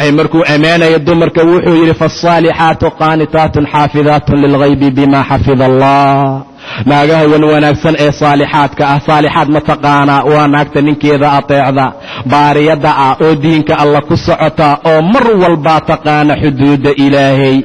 ilaahay markuu ammaanayo dumarka wuxuu yidhi faالصaalixaatu qaanitaatun xaafidaatun lilghaybi bima xafida allah. naagaha wan wanaagsan ee saalixaadka ah, saalixaad ma taqaanaa? waa naagta ninkeeda ateecda, baariyadda ah oo diinka alla ku socota oo mar walbaa taqaana xuduudda ilaahay.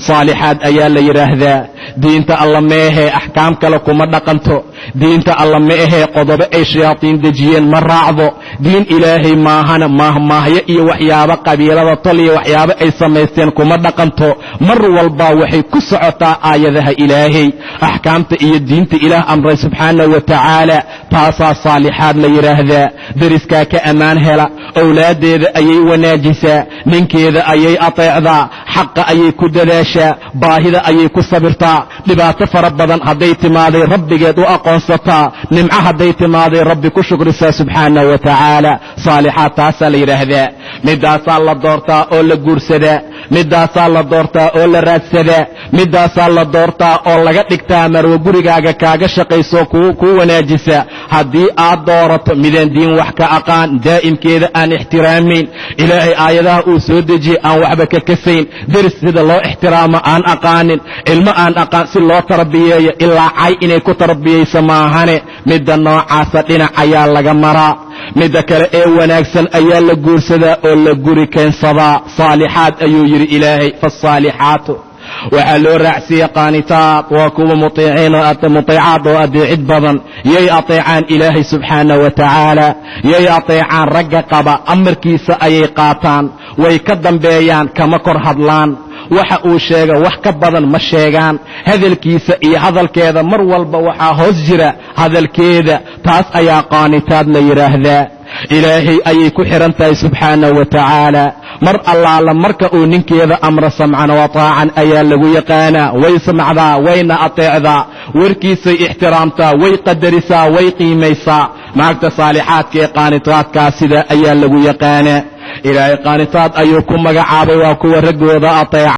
saalixaad ayaa la yidhaahdaa. diinta alla ma ahee axkaam kale kuma dhaqanto. diinta alla ma ahee qodobo ay shayaatiin dejiyeen ma raacdo. diin ilaahay maahana maahmaahyo iyo waxyaabo qabiilada tol iyo waxyaabo ay samaysteen kuma dhaqanto. mar walbaa waxay ku socotaa aayadaha ilaahay, axkaamta iyo diinta ilaah amray subxaanahu wa tacaala. taasaa saalixaad la yidhaahdaa. deriskaa ka ammaan hela, owlaaddeeda ayay wanaajisaa, ninkeeda ayay ateecdaa, xaqa ayay ku dadaashaa, baahida ayay ku sabirtaa, dhibaato fara badan hadday timaaday rabbigeed u aqoonsataa, nimco hadday timaaday rabbi ku shukrisaa subxaanahu wa tacaala. saalixaad taasaa la yidhaahdaa. midaasaa la doortaa oo la guursadaa, midaasaa la doortaa oo la raadsadaa, midaasaa la doortaa oo laga dhigtaa marwo gurigaaga kaaga shaqayso kuu wanaajisa. haddii aad doorato midaan diin wax ka aqaan, daa'imkeeda aan ixtiraamayn, ilaahay aayadaha uu soo dejiyey aan waxba ka kasayn, deris sida loo ixtiraamo aan aqaanin, ilmo aan aqaan si loo tarbiyeeyo ilaa cay inay ku tarbiyayso maahane, midda noocaasa dhinac ayaa laga maraa. midda kale ee wanaagsan ayaa la guursadaa oo la guri keensadaa. saalixaad ayuu yidhi ilaahay. faالصaalixaatu waxaa loo raacsiiyey qaanitaad, waa kuwa mutiicaad oo adeecid badan. yay ateecaan ilaahay subxaanahu wa tacaala, yay ateecaan ragga qaba, amarkiisa ayay qaataan, way ka dambeeyaan, kama kor hadlaan. waxa uu sheega wax ka badan ma sheegaan. hadalkiisa iyo hadalkeeda mar walba waxaa hoos jira hadalkeeda. taas ayaa qaanitaad la yidhaahdaa. ilaahay ayay ku xihan tahay subxaanahu wa tacaala. mar allaala marka uu ninkeeda amro samcan wa taacan ayaa lagu yaqaanaa. way samacdaa, wayna ateecdaa, warkiisay ixtiraamtaa, way qadarisaa, way qiimaysaa. naagta saalixaadka ee qaanitaadkaa sida ayaa lagu yaqaanaa. ilaahay qaanitaad ayuu ku magacaabay, waa kuwa raggooda ateeca.